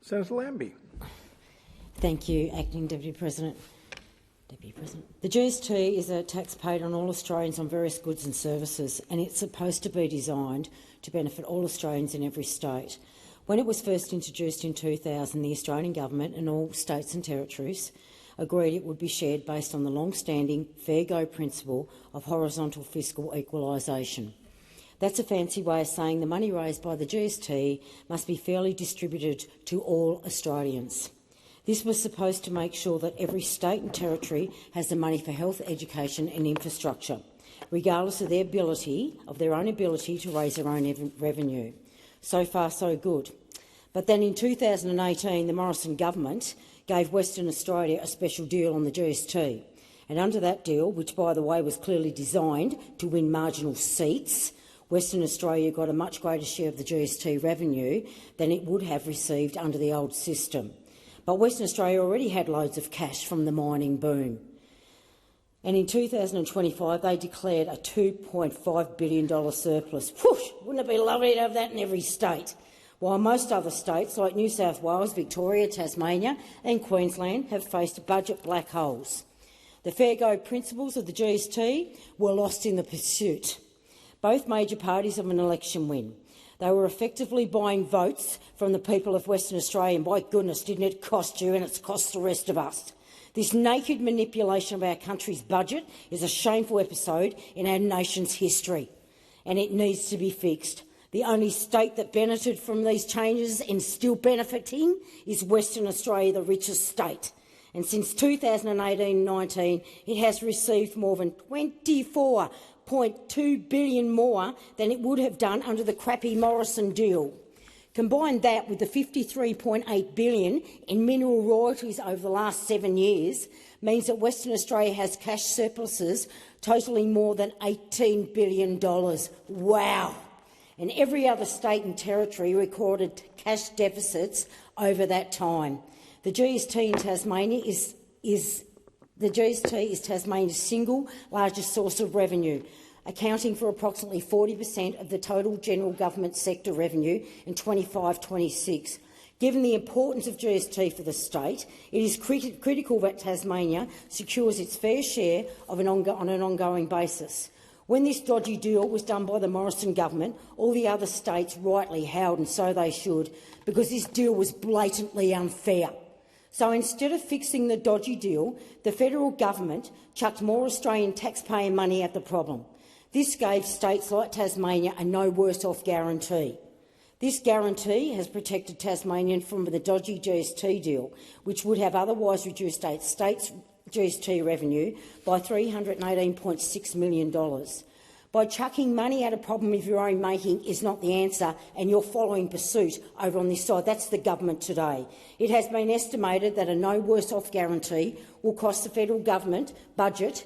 Senator Lambie. Thank you, Acting Deputy President. The GST is a tax paid on all Australians on various goods and services, and it's supposed to be designed to benefit all Australians in every state. When it was first introduced in 2000, the Australian Government and all states and territories agreed it would be shared based on the long-standing fair go principle of horizontal fiscal equalisation. That's a fancy way of saying the money raised by the GST must be fairly distributed to all Australians. This was supposed to make sure that every state and territory has the money for health, education and infrastructure, regardless of their own ability to raise their own revenue. So far, so good. But then in 2018, the Morrison government gave Western Australia a special deal on the GST. And under that deal, which by the way was clearly designed to win marginal seats, Western Australia got a much greater share of the GST revenue than it would have received under the old system. But Western Australia already had loads of cash from the mining boom. And in 2025, they declared a $2.5 billion surplus. Whoosh! Wouldn't it be lovely to have that in every state? While most other states, like New South Wales, Victoria, Tasmania and Queensland, have faced budget black holes. The fair go principles of the GST were lost in the pursuit. Both major parties of an election win. They were effectively buying votes from the people of Western Australia, and by goodness, didn't it cost you, and it's cost the rest of us. This naked manipulation of our country's budget is a shameful episode in our nation's history, and it needs to be fixed. The only state that benefited from these changes and still benefiting is Western Australia, the richest state. And since 2018-19, it has received more than $24.2 billion more than it would have done under the crappy Morrison deal. Combine that with the $53.8 billion in mineral royalties over the last 7 years means that Western Australia has cash surpluses totalling more than $18 billion. Wow! And every other state and territory recorded cash deficits over that time. The GST in Tasmania is Tasmania's single largest source of revenue, accounting for approximately 40% of the total general government sector revenue in 25-26. Given the importance of GST for the state, it is critical that Tasmania secures its fair share on an ongoing basis. When this dodgy deal was done by the Morrison government, all the other states rightly howled, and so they should, because this deal was blatantly unfair. So instead of fixing the dodgy deal, the federal government chucked more Australian taxpayer money at the problem. This gave states like Tasmania a no-worse-off guarantee. This guarantee has protected Tasmanian from the dodgy GST deal, which would have otherwise reduced states' GST revenue by $318.6 million. By chucking money at a problem of your own making is not the answer, and you're following pursuit over on this side. That's the government today. It has been estimated that a no-worse-off guarantee will cost the federal government budget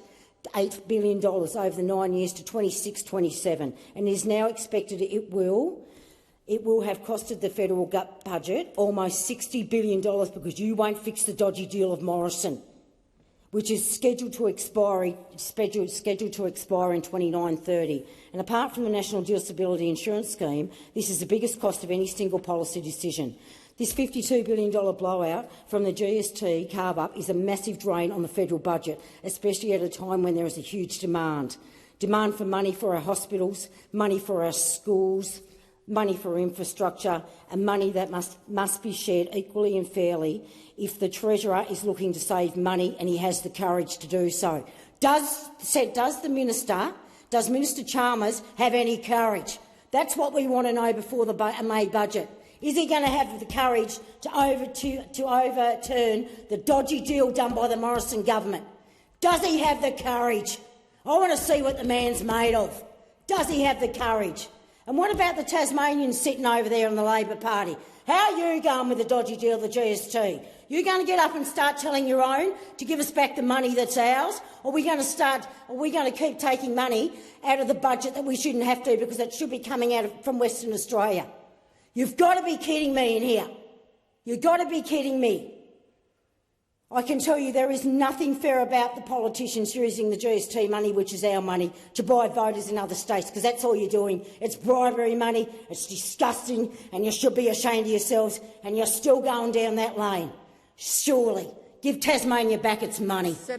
$8 billion over the 9 years to 26-27, and is now expected it will have costed the federal budget almost $60 billion because you won't fix the dodgy deal of Morrison, which is scheduled to expire in 29-30. And apart from the National Disability Insurance Scheme, this is the biggest cost of any single policy decision. This $52 billion blowout from the GST carve-up is a massive drain on the federal budget, especially at a time when there is a huge demand. Demand for money for our hospitals, money for our schools, money for infrastructure, and money that must be shared equally and fairly if the Treasurer is looking to save money and he has the courage to do so. Does Minister Chalmers have any courage? That's what we want to know before the May budget. Is he going to have the courage to overturn the dodgy deal done by the Morrison government? Does he have the courage? I want to see what the man's made of. Does he have the courage? And what about the Tasmanians sitting over there in the Labor Party? How are you going with the dodgy deal of the GST? You going to get up and start telling your own to give us back the money that's ours? Or are we going to keep taking money out of the budget that we shouldn't have to because it should be coming from Western Australia? You've got to be kidding me in here. You've got to be kidding me. I can tell you there is nothing fair about the politicians using the GST money, which is our money, to bribe voters in other states, because that's all you're doing. It's bribery money. It's disgusting, and you should be ashamed of yourselves, and you're still going down that lane. Surely. Give Tasmania back its money.